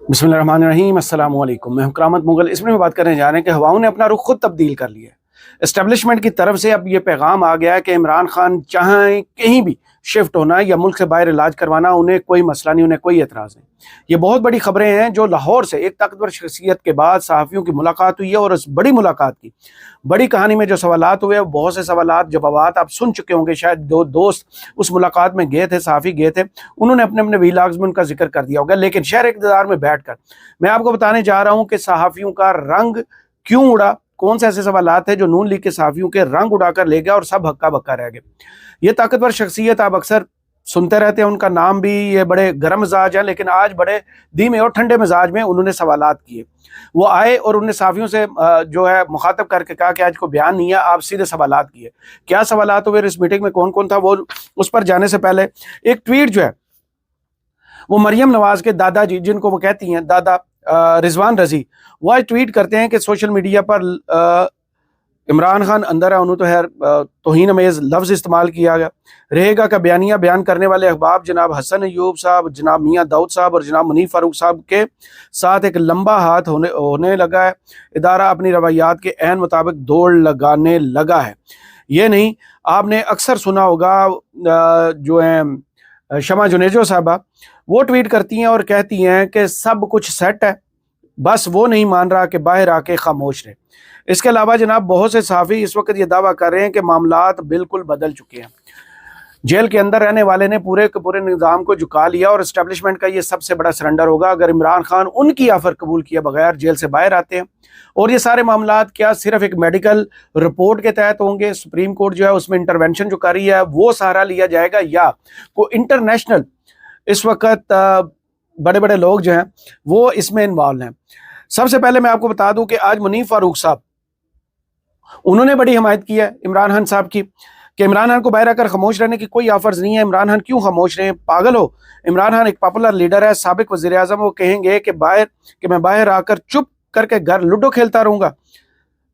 बिस्मिल्लाहिर्रहमानिर्रहीम अस्सलाम वालेकुम। मैं हूं करामत मुगल। इसमें बात करने जा रहे हैं कि हवाओं ने अपना रुख खुद तब्दील कर लिया है। एस्टेब्लिशमेंट की तरफ से अब ये पैगाम आ गया है कि इमरान खान चाहें कहीं भी शिफ्ट होना या मुल्क से बाहर इलाज करवाना, उन्हें कोई मसला नहीं, उन्हें कोई एतराज़ नहीं। ये बहुत बड़ी खबरें हैं जो लाहौर से एक ताकतवर शख्सियत के बाद सहाफ़ियों की मुलाकात हुई है, और उस बड़ी मुलाकात की बड़ी कहानी में जो सवालात हुए, बहुत से सवालात जवाबात आप सुन चुके होंगे। शायद दो दोस्त उस मुलाकात में गए थे, सहाफ़ी गए थे, उन्होंने अपने अपने वीलाग्स में उनका जिक्र कर दिया होगा। लेकिन शहर इक़्तिदार में बैठ कर मैं आपको बताने जा रहा हूँ कि सहाफ़ियों का रंग क्यों उड़ा, कौन से ऐसे सवालात हैं जो नून लीग के सहाफ़ियों के रंग उड़ाकर ले गया और सब हक्का बक्का रह गए। ये ताकतवर शख्सियत आप अक्सर सुनते रहते हैं, उनका नाम भी, ये बड़े गर्म मिजाज हैं, लेकिन आज बड़े धीमे और ठंडे मिजाज में उन्होंने सवालात किए। वो आए और उन्होंने सहाफ़ियों से जो है मुखातब करके कहा कि आज को बयान नहीं है, आप सीधे सवालात किए। क्या सवालात हुए, इस मीटिंग में कौन कौन था, वो उस पर जाने से पहले एक ट्वीट जो है वो मरियम नवाज के दादाजी, जिनको वो कहती हैं दादा, रिजवान रजी, वो आज ट्वीट करते हैं कि सोशल मीडिया पर इमरान खान अंदर है, उन्होंने तो है तौहीन अमेज़ लफ्ज़ इस्तेमाल किया गया। रहेगा का बयानिया बयान करने वाले अहबाब जनाब हसन अयूब साहब, जनाब मियाँ दाऊद साहब और जनाब मुनीफ फारूक साहब के साथ एक लंबा हाथ होने लगा है। इदारा अपनी रवैयात के ऐन मुताबिक दौड़ लगाने लगा है। ये नहीं, आपने अक्सर सुना होगा जो है शमा जुनेजो साहबा, वो ट्वीट करती हैं और कहती हैं कि सब कुछ सेट है, बस वो नहीं मान रहा कि बाहर आके खामोश रहे। इसके अलावा जनाब बहुत से सहाफ़ी इस वक्त ये दावा कर रहे हैं कि मामलात बिल्कुल बदल चुके हैं। जेल के अंदर रहने वाले ने पूरे के पूरे निज़ाम को झुका लिया और इस्टेब्लिशमेंट का ये सबसे बड़ा सरेंडर होगा अगर इमरान खान उनकी ऑफर कबूल किए बगैर जेल से बाहर आते हैं। और ये सारे मामलात क्या सिर्फ एक मेडिकल रिपोर्ट के तहत होंगे? सुप्रीम कोर्ट जो है उसमें इंटरवेंशन जो कर रही है वो सहारा लिया जाएगा, या कोई इंटरनेशनल इस वक्त बड़े बड़े लोग जो हैं वो इसमें इन्वॉल्व हैं? सबसे पहले मैं आपको बता दूं कि आज मुनीफ फारूक साहब, उन्होंने बड़ी हिमायत की है इमरान खान साहब की कि इमरान खान को बाहर आकर खामोश रहने की कोई ऑफर्स नहीं है। इमरान खान क्यों खामोश रहे? पागल हो? इमरान खान एक पॉपुलर लीडर है, साबिक वज़ीर आज़म। वो कहेंगे कि मैं बाहर आकर चुप करके घर लूडो खेलता रहूंगा?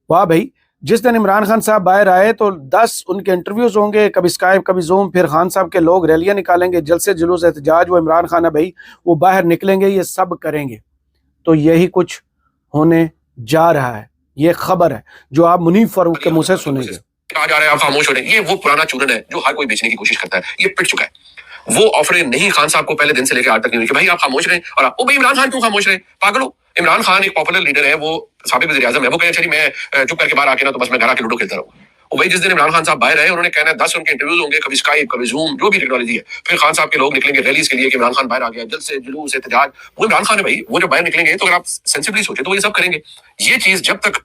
वाह भाई, जिस दिन इमरान खान साहब बाहर आए तो 10 उनके इंटरव्यूज होंगे, कभी स्काइप कभी जूम, फिर खान साहब के लोग रैलियां निकालेंगे, जलसे जुलूस एहतजाज। वो इमरान खान है भाई, वो बाहर निकलेंगे, ये सब करेंगे। तो यही कुछ होने जा रहा है, ये खबर है जो आप मुनीफ फारूक के मुंह से सुनेंगे। कहा जा रहा है आप खामोश हो रहे हैं, ये वो पुराना चूरन है जो हर कोई बेचने की कोशिश करता है, ये पिट चुका है। वो ऑफर नहीं खान साहब को पहले दिन से लेकर आज तक नहीं हुई कि भाई आप खामोश रहे, और आप भाई इमरान खान क्यों खामोश रहे? पागल हो? इमरान खान एक पॉपुलर लीडर है, वो साबिक वज़ीर आज़म है, वो कहे चलिए मैं चुप करके बाहर आके ना तो बस मैं घर आके लूडो खेलता रहूं। और भाई जिस दिन इमरान खान साहब बाहर आए, उन्होंने कहना 10 उनके इंटरव्यूज होंगे, कभी स्काइप कभी जूम, जो भी टेक्नोलॉजी है। फिर खान साहब के लोग निकलेंगे रैलीज के लिए कि इमरान खान बाहर आ गया, जल्द से जुलूस एहतजाज। वो इमरान खान है भाई, वो जब बाहर निकलेंगे तो अगर आप सेंसिबली सोचे तो वो ये सब करेंगे। ये चीज जब तक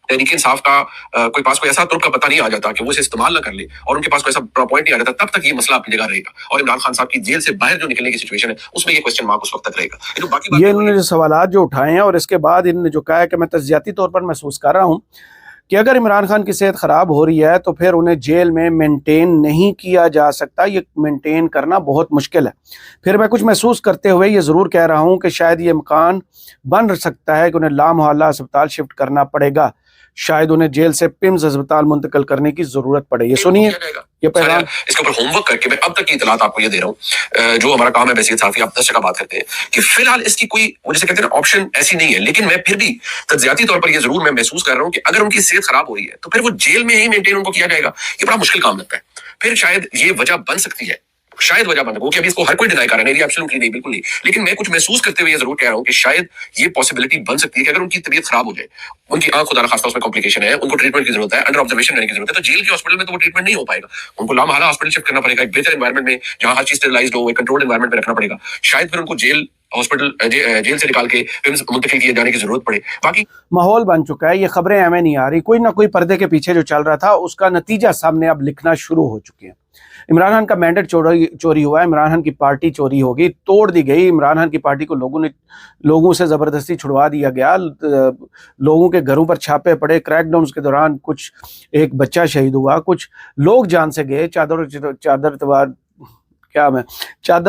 तहरीक इंसाफ का कोई पास कोई ऐसा तुर्क का पता नहीं आ जाता कि वो इसे इस्तेमाल ना कर ले, और उनके पास कोई ऐसा पॉइंट नहीं आ जाता, तब तक ये मसला अपनी जगह रहेगा। और इमरान खान साहब की जेल से बाहर जो निकलने की सिचुएशन है उसमें ये क्वेश्चन मार्क उस वक्त तक रहेगा। तो बाकी ये इन्होंने जो सवालात जो उठाए हैं और इसके बाद इन्होंने जो कहा है कि मैं तज्जियाती तौर पर महसूस कर रहा हूँ कि अगर इमरान खान की सेहत ख़राब हो रही है तो फिर उन्हें जेल में मेंटेन नहीं किया जा सकता, ये मेंटेन करना बहुत मुश्किल है। फिर मैं कुछ महसूस करते हुए ये ज़रूर कह रहा हूँ कि शायद ये इम्कान बन सकता है कि उन्हें लामोहल्ला अस्पताल शिफ्ट करना पड़ेगा, शायद उन्हें जेल से पिम्स अस्पताल मुंतकिल करने की जरूरत पड़े। ये सुनिए ये पैगाम। इसके ऊपर होमवर्क करके मैं अब तक की इतलात आपको ये दे रहा हूँ, जो हमारा काम है वैसे साफी आप 10 जगह बात करते हैं कि फिलहाल इसकी कोई जैसे कहते हैं ना ऑप्शन ऐसी नहीं है। लेकिन मैं फिर भी तज्जियाती तौर पर ये जरूर मैं महसूस कर रहा हूँ कि अगर उनकी सेहत खराब हो रही है तो फिर वो जेल में ही मेंटेन उनको किया जाएगा, ये बड़ा मुश्किल काम लगता है। फिर शायद ये वजह बन सकती है, शायद वजह बन कि अभी इसको हर कोई डिनाई कर रहा है, एब्सोल्युटली नहीं, बिल्कुल नहीं। लेकिन मैं कुछ महसूस करते हुए ये जरूर कह रहा हूं कि शायद ये पॉसिबिलिटी बन सकती है कि अगर उनकी तबीयत खराब हो जाए, उनकी आंख खुदा खासा उसमें कॉम्प्लिकेशन है, उनको ट्रीटमेंट की जरूरत है, अंडर ऑब्जर्वेशन रहने की जरूरत है, तो जेल के हॉस्पिटल में तो वो ट्रीटमेंट नहीं हो पाएगा। उनको लामहाला हॉस्पिटल शिफ्ट करना पड़ेगा, एक बेहतर एनवायरमेंट में जहां हर चीज स्टेरिलाइज्ड हो, एक कंट्रोल्ड एनवायरमेंट में रखना पड़ेगा। शायद फिर उनको जेल से निकाल के मुंतकिल किए जाने की जरूरत पड़े। बाकी माहौल बन चुका है, ये खबरें हमें नहीं आ रही, कोई ना कोई पर्दे के पीछे जो चल रहा था उसका नतीजा सामने अब लिखना शुरू हो चुके हैं। इमरान खान का मैंडेट चोरी हुआ है, इमरान खान की पार्टी चोरी होगी, तोड़ दी गई। इमरान खान की पार्टी को लोगों से ज़बरदस्ती छुड़वा दिया गया, लोगों के घरों पर छापे पड़े, क्रैकडाउन के दौरान कुछ एक बच्चा शहीद हुआ, कुछ लोग जान से गए, चादर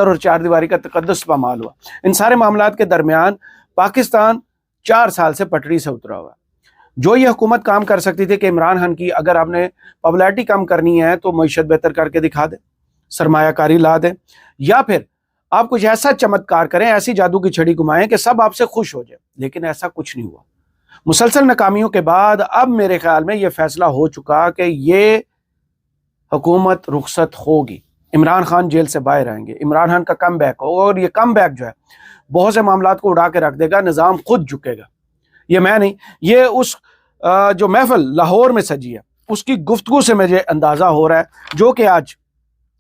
और चार दीवारी का तकद्दुस पामाल हुआ। इन सारे मामलात के दरमियान पाकिस्तान 4 साल से पटरी से उतरा हुआ। जो ये हुकूमत काम कर सकती थी कि इमरान खान की अगर आपने पॉपुलैरिटी कम करनी है तो मईशत बेहतर करके दिखा दे, सरमायाकारी ला दे, या फिर आप कुछ ऐसा चमत्कार करें, ऐसी जादू की छड़ी घुमाएं कि सब आपसे खुश हो जाए, लेकिन ऐसा कुछ नहीं हुआ। मुसलसल नाकामियों के बाद अब मेरे ख्याल में यह फैसला हो चुका कि ये हुकूमत रुखसत होगी, इमरान खान जेल से बाहर आएंगे, इमरान खान का कम बैक होगा, और ये कम बैक जो है बहुत से मामलात को उड़ा के रख देगा, निज़ाम खुद झुकेगा। ये मैं नहीं, ये उस जो महफिल लाहौर में सजी है उसकी गुफ्तगू से मुझे अंदाज़ा हो रहा है, जो कि आज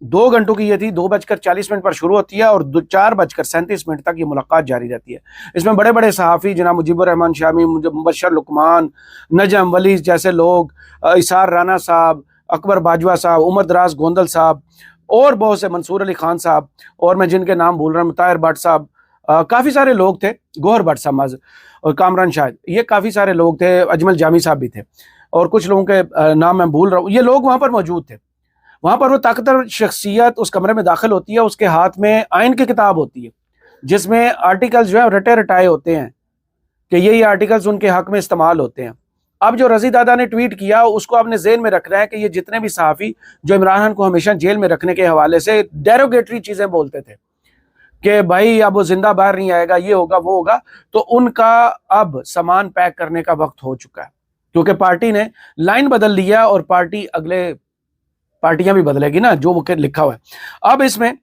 2 घंटों की ये थी, 2:40 पर शुरू होती है और 4:37 तक ये मुलाकात जारी रहती है। इसमें बड़े बड़े सहाफ़ी जनाब मुजीबुर रहमान शामी, मुबशर लुकमान, नजम वली जैसे लोग, इसार राना साहब, अकबर बाजवा साहब, उमर दराज गोंदल साहब और बहुत से, मंसूर अली खान साहब, और मैं जिनके नाम भूल रहा हूँ, ताहिर भट्ट साहब, काफ़ी सारे लोग थे, गौहर भट्ट साहब और कामरान शाहिद, ये काफ़ी सारे लोग थे, अजमल जामी साहब भी थे, और कुछ लोगों के नाम मैं भूल रहा हूँ। ये लोग वहाँ पर मौजूद थे। वहाँ पर वो ताकतवर शख्सियत उस कमरे में दाखिल होती है, उसके हाथ में आइन की किताब होती है जिसमें आर्टिकल्स जो है रटे रटाए होते हैं कि ये आर्टिकल्स उनके हक में इस्तेमाल होते हैं। अब जो रजी दादा ने ट्वीट किया उसको आपने जेहन में रखना है कि ये जितने भी सहाफ़ी जो इमरान खान को हमेशा जेल में रखने के हवाले से डेरोगेटरी चीज़ें बोलते थे कि भाई अब वो जिंदा बाहर नहीं आएगा, ये होगा वो होगा, तो उनका अब सामान पैक करने का वक्त हो चुका है, क्योंकि पार्टी ने लाइन बदल लिया और पार्टी अगले पार्टियां भी बदलेगी ना, जो वो लिखा हुआ है। अब इसमें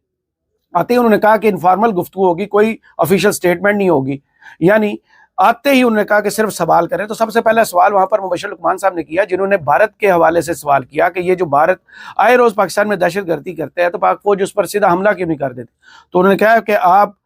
आते ही उन्होंने कहा कि इनफॉर्मल गुफ्तगू होगी, कोई ऑफिशियल स्टेटमेंट नहीं होगी, यानी आते ही उन्होंने कहा कि सिर्फ सवाल करें। तो सबसे पहला सवाल वहां पर मुबशर लुकमान साहब ने किया, जिन्होंने भारत के हवाले से सवाल किया कि ये जो भारत आए रोज पाकिस्तान में दहशतगर्दी करते हैं तो पाक फौज उस पर सीधा हमला क्यों नहीं कर देती। तो उन्होंने कहा कि आप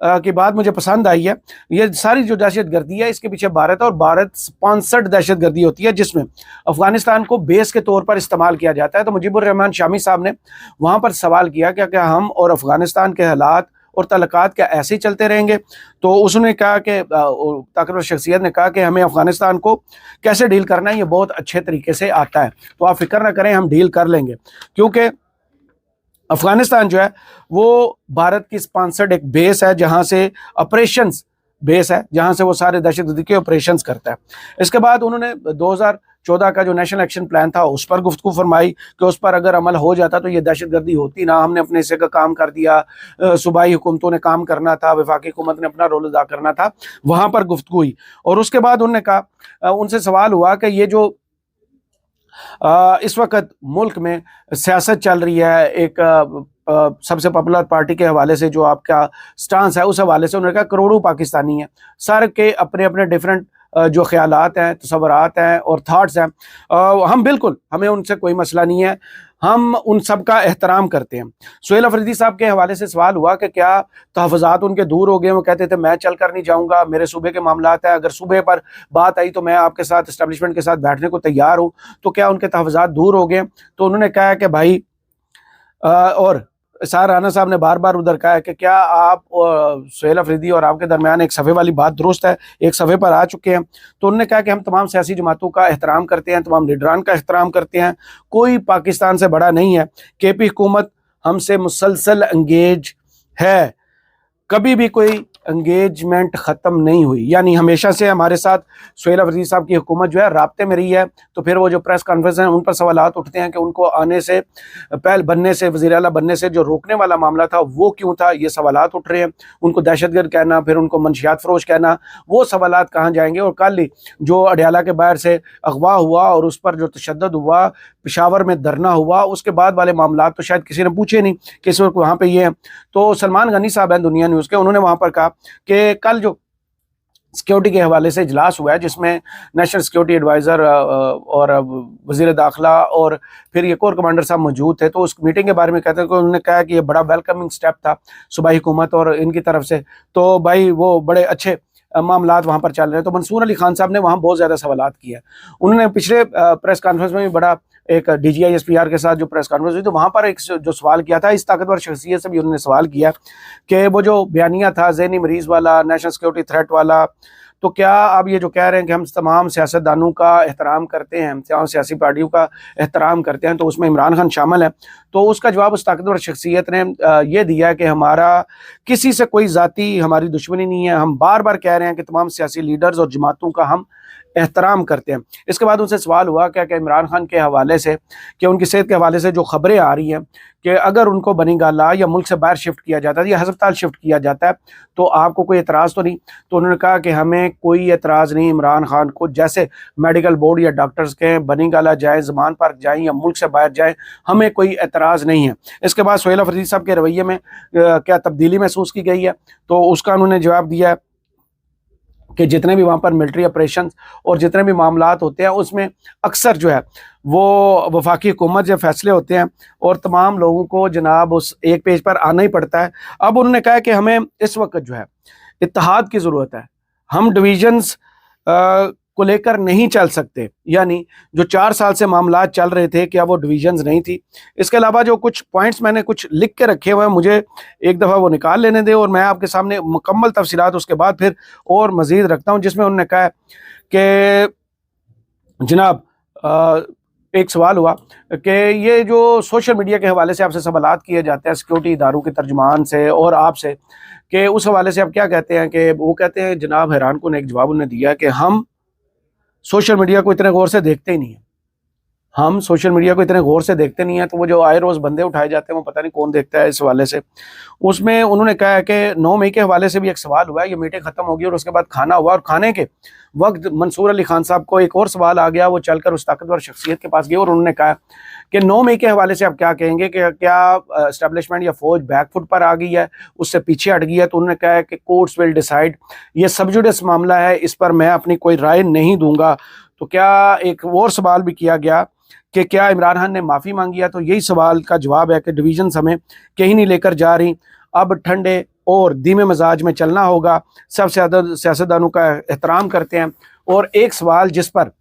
की बात मुझे पसंद आई है, ये सारी जो दहशतगर्दी है इसके पीछे भारत और भारत स्पॉन्सर्ड दहशतगर्दी होती है जिसमें अफगानिस्तान को बेस के तौर पर इस्तेमाल किया जाता है। तो मुजीबुर रहमान शामी साहब ने वहाँ पर सवाल किया कि क्या हम और अफगानिस्तान के हालात और तल्लुकात क्या ऐसे ही चलते रहेंगे। तो उसने कहा कि ताकतवर शख्सियत ने कहा कि हमें अफगानिस्तान को कैसे डील करना है ये बहुत अच्छे तरीके से आता है, तो आप फिक्र ना करें, हम डील कर लेंगे, क्योंकि अफगानिस्तान जो है वो भारत की स्पॉन्सर्ड एक बेस है जहां से ऑपरेशंस बेस है, जहां से वो सारे दहशतगर्दी के ऑपरेशंस करता है। इसके बाद उन्होंने 2014 का जो नेशनल एक्शन प्लान था उस पर गुफ्तगू फरमाई कि उस पर अगर अमल हो जाता तो ये दहशतगर्दी होती ना, हमने अपने हिस्से का काम कर दिया, सूबाई हुकूमतों ने काम करना था, वफाकी हुकूमत ने अपना रोल अदा करना था, वहां पर गुफ्तगू हुई। और उसके बाद उन्होंने कहा, उनसे सवाल हुआ कि ये जो इस वक्त मुल्क में सियासत चल रही है, एक सबसे पॉपुलर पार्टी के हवाले से जो आपका स्टांस है उस हवाले से उन्होंने कहा करोड़ों पाकिस्तानी हैं, सर के अपने अपने डिफरेंट जो ख्यालात हैं, तसव्वुरात हैं और थाट्स हैं, हम बिल्कुल, हमें उनसे कोई मसला नहीं है, हम उन सब का एहतराम करते हैं। सुहेल अफरीदी साहब के हवाले से सवाल हुआ कि क्या तहफ़्फ़ुज़ात उनके दूर हो गए। वो कहते थे मैं चल कर नहीं जाऊँगा, मेरे सूबे के मामलात हैं, अगर सूबे पर बात आई तो मैं आपके साथ इस्टेब्लिशमेंट के साथ बैठने को तैयार हूँ, तो क्या उनके तहफ़्फ़ुज़ात दूर हो गए। तो उन्होंने कहा कि भाई और इसार राना साहब ने बार बार उधर कहा है कि क्या आप सुहेल अफरीदी और आपके दरमियान एक सफ़े वाली बात दुरुस्त है, एक सफ़े पर आ चुके हैं। तो उन्होंने कहा कि हम तमाम सियासी जमातों का एहतराम करते हैं, तमाम लीडरान का एहतराम करते हैं, कोई पाकिस्तान से बड़ा नहीं है, केपी हुकूमत हमसे मुसलसल एंगेज है, कभी भी कोई एंगेजमेंट ख़त्म नहीं हुई, यानी हमेशा से हमारे साथ सुहेल अफरीदी साहब की हुकूमत जो है राब्ते में रही है। तो फिर वो जो प्रेस कॉन्फ्रेंस है उन पर सवालात उठते हैं कि उनको आने से पहले बनने से, वज़ीर आला बनने से जो रोकने वाला मामला था वो क्यों था, ये सवालात उठ रहे हैं। उनको दहशतगर्द कहना, फिर उनको मंशियात फरोश कहना, वो सवालात कहाँ जाएंगे। और कल ही जो अडियाला के बाहर से अगवा हुआ और उस पर जो तशद्दुद हुआ, पेशावर में धरना हुआ, उसके बाद वाले मामला तो शायद किसी ने पूछे नहीं कि इस वक्त वहाँ पर ये हैं। तो सलमान गनी साहब हैं दुनिया न्यूज़ के, उन्होंने वहाँ पर कहा कि कल जो सिक्योरिटी के हवाले से इजलास हुआ है जिसमें नेशनल सिक्योरिटी एडवाइज़र और वज़ीर दाखिला और फिर एक और कमांडर साहब मौजूद थे, तो उस मीटिंग के बारे में कहते हैं कि उन्होंने कहा कि ये बड़ा वेलकमिंग स्टेप था सूबाई हुकूमत और इनकी तरफ से, तो भाई वो बड़े अच्छे मामलात वहाँ पर चल रहे हैं। तो मंसूर अली खान साहब ने वहाँ बहुत ज़्यादा सवालात किए। उन्होंने पिछले प्रेस कॉन्फ्रेंस में भी बड़ा एक DGI-SPR के साथ जो प्रेस कॉन्फ्रेंस हुई तो वहाँ पर एक जो सवाल किया था, इस ताकतवर शख्सियत से भी उन्होंने सवाल किया कि वो जो बयानिया था ज़हनी मरीज़ वाला, नेशनल सिक्योरिटी थ्रेट वाला, तो क्या आप ये जो कह रहे हैं कि हम तमाम सियासतदानों का एहतराम करते हैं, तमाम सियासी पार्टियों का एहतराम करते हैं, तो उसमें इमरान खान शामिल है। तो उसका जवाब उस ताकतवर शख्सियत ने ये दिया कि हमारा किसी से कोई ज़ाती हमारी दुश्मनी नहीं है, हम बार बार कह रहे हैं कि तमाम सियासी लीडर्स और जमातों का हम एहतराम करते हैं। इसके बाद उनसे सवाल हुआ क्या कि इमरान खान के हवाले से, कि उनकी सेहत के हवाले से जो खबरें आ रही हैं कि अगर उनको बनी गाला या मुल्क से बाहर शिफ्ट किया जाता है या हस्पताल शिफ्ट किया जाता है तो आपको कोई एतराज़ तो नहीं। तो उन्होंने कहा कि हमें कोई एतराज़ नहीं, इमरान खान को जैसे मेडिकल बोर्ड या डॉक्टर्स के बनी गाला जाए, ज़मान पार्क जाएँ या मुल्क से बाहर जाएँ, हमें कोई एतराज़ नहीं है। इसके बाद सुहेल अफरीदी साहब के रवैये में क्या तब्दीली महसूस की गई है, तो उसका उन्होंने जवाब दिया है कि जितने भी वहाँ पर मिलिट्री ऑपरेशन और जितने भी मामलात होते हैं उसमें अक्सर जो है वो वफाकी हुकूमत जो फैसले होते हैं और तमाम लोगों को जनाब उस एक पेज पर आना ही पड़ता है। अब उन्होंने कहा कि हमें इस वक्त जो है इत्तेहाद की ज़रूरत है, हम डिवीजन्स को लेकर नहीं चल सकते। यानी जो 4 साल से मामला चल रहे थे क्या वो डिवीजन्स नहीं थी। इसके अलावा जो कुछ पॉइंट्स मैंने कुछ लिख के रखे हुए हैं, मुझे एक दफ़ा वो निकाल लेने दें और मैं आपके सामने मुकम्मल तफसीलात उसके बाद फिर और मज़ीद रखता हूँ। जिसमें उन्होंने कहा कि जनाब एक सवाल हुआ कि ये जो सोशल मीडिया के हवाले से आपसे सवालात किए जाते हैं सिक्योरिटी इदारों के तर्जुमान से और आपसे, कि उस हवाले से आप क्या कहते हैं, कि वो कहते हैं जनाब हैरान कुन एक जवाब उन्होंने दिया कि हम सोशल मीडिया को इतने गौर से देखते ही नहीं है, हम सोशल मीडिया को इतने गौर से देखते नहीं है। तो वो जो आए रोज़ बंदे उठाए जाते हैं वो पता नहीं कौन देखता है। इस हवाले से उसमें उन्होंने कहा है कि 9 मई के हवाले से भी एक सवाल हुआ है, ये मीटिंग ख़त्म होगी और उसके बाद खाना हुआ और खाने के वक्त मंसूर अली खान साहब को एक और सवाल आ गया। वो चलकर उस ताकतवर शख्सियत के पास गए और उन्होंने कहा कि 9 मई के हवाले से आप क्या कहेंगे, कि क्या इस्टेब्लिशमेंट या फौज बैकफुट पर आ गई है, उससे पीछे हट गई है। तो उन्होंने कहा कि कोर्ट्स विल डिसाइड, ये सब जुडिस मामला है, इस पर मैं अपनी कोई राय नहीं दूंगा। तो क्या एक और सवाल भी किया गया कि क्या इमरान खान ने माफ़ी मांगी है, तो यही सवाल का जवाब है कि डिवीजन हमें कहीं नहीं लेकर जा रही, अब ठंडे और धीमे मिजाज में चलना होगा, सब सियासतदानों का एहतराम करते हैं। और एक सवाल जिस पर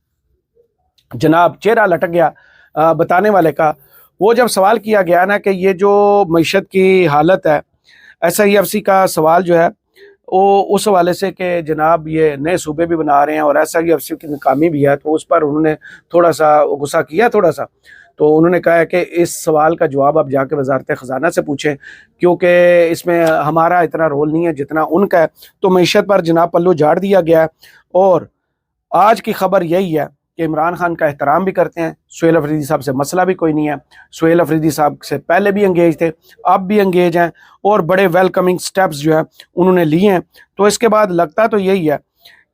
जनाब चेहरा लटक गया बताने वाले का, वो जब सवाल किया गया ना कि ये जो मईशत की हालत है, SIFC का सवाल जो है वो उस हवाले से कि जनाब ये नए सूबे भी बना रहे हैं और SIFC की नाकामी भी है, तो उस पर उन्होंने थोड़ा सा गुस्सा किया थोड़ा सा। तो उन्होंने कहा है कि इस सवाल का जवाब आप जाके वजारत ख़जाना से पूछें, क्योंकि इसमें हमारा इतना रोल नहीं है जितना उनका है। तो मईशत पर जनाब पल्लू झाड़ दिया गया है और आज की खबर यही है कि इमरान खान का एहतराम भी करते हैं। सुहेल अफरीदी साहब से मसला भी कोई नहीं है, सुहेल अफरीदी साहब से पहले भी एंगेज थे, अब भी एंगेज हैं और बड़े वेलकमिंग स्टेप्स जो है उन्होंने लिए हैं। तो इसके बाद लगता तो यही है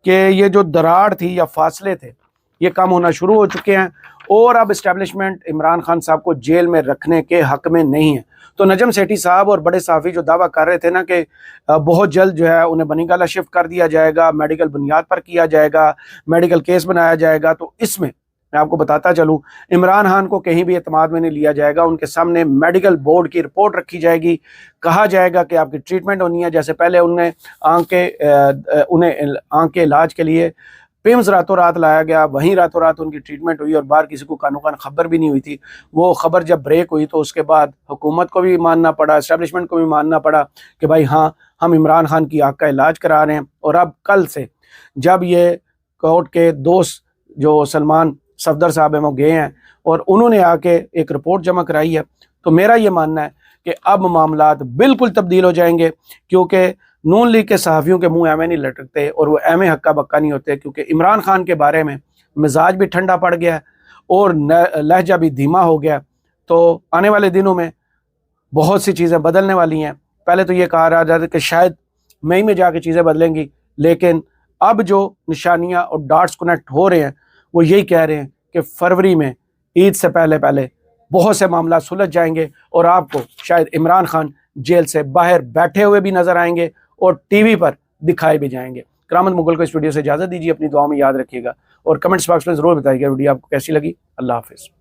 कि ये जो दरार थी या फासले थे ये कम होना शुरू हो चुके हैं और अब इस्टेब्लिशमेंट इमरान खान साहब को जेल में रखने के हक में नहीं है। तो नजम सेठी साहब और बड़े साफ़ी जो दावा कर रहे थे ना कि बहुत जल्द जो है उन्हें बनीगाला शिफ्ट कर दिया जाएगा, मेडिकल बुनियाद पर किया जाएगा, मेडिकल केस बनाया जाएगा, तो इसमें मैं आपको बताता चलूँ इमरान खान को कहीं भी एतमाद में नहीं लिया जाएगा। उनके सामने मेडिकल बोर्ड की रिपोर्ट रखी जाएगी, कहा जाएगा कि आपकी ट्रीटमेंट होनी है। जैसे पहले उन्हें आँख के इलाज के लिए पिम्स रातों रात लाया गया, वहीं रातों रात उनकी ट्रीटमेंट हुई और बाहर किसी को कानो कान खबर भी नहीं हुई थी। वो खबर जब ब्रेक हुई तो उसके बाद हुकूमत को भी मानना पड़ा, इस्टेब्लिशमेंट को भी मानना पड़ा कि भाई हाँ, हम इमरान खान की आँख का इलाज करा रहे हैं। और अब कल से जब ये कोर्ट के दोस्त जो सलमान सफदर साहब हैं वो गए हैं और उन्होंने आके एक रिपोर्ट जमा कराई है, तो मेरा ये मानना है कि अब मामलात बिल्कुल तब्दील हो जाएंगे, क्योंकि नून लीग के सहाफ़ियों के मुंह एमे नहीं लटकते और वो एमे हक्का बक्का नहीं होते, क्योंकि इमरान खान के बारे में मिजाज भी ठंडा पड़ गया है और लहजा भी धीमा हो गया। तो आने वाले दिनों में बहुत सी चीज़ें बदलने वाली हैं। पहले तो ये कहा रहा था कि शायद मई में जाके चीज़ें बदलेंगी, लेकिन अब जो निशानियाँ और डाट्स कनेक्ट हो रहे हैं वो यही कह रहे हैं कि फरवरी में ईद से पहले पहले बहुत से मामला सुलझ जाएंगे और आपको शायद इमरान खान जेल से बाहर बैठे हुए भी नजर आएंगे और टीवी पर दिखाए भी जाएंगे। करामत मुगल को इस वीडियो से इजाज़त दीजिए, अपनी दुआ में याद रखिएगा और कमेंट्स बॉक्स में ज़रूर बताइएगा वीडियो आपको कैसी लगी। अल्लाह हाफिज़।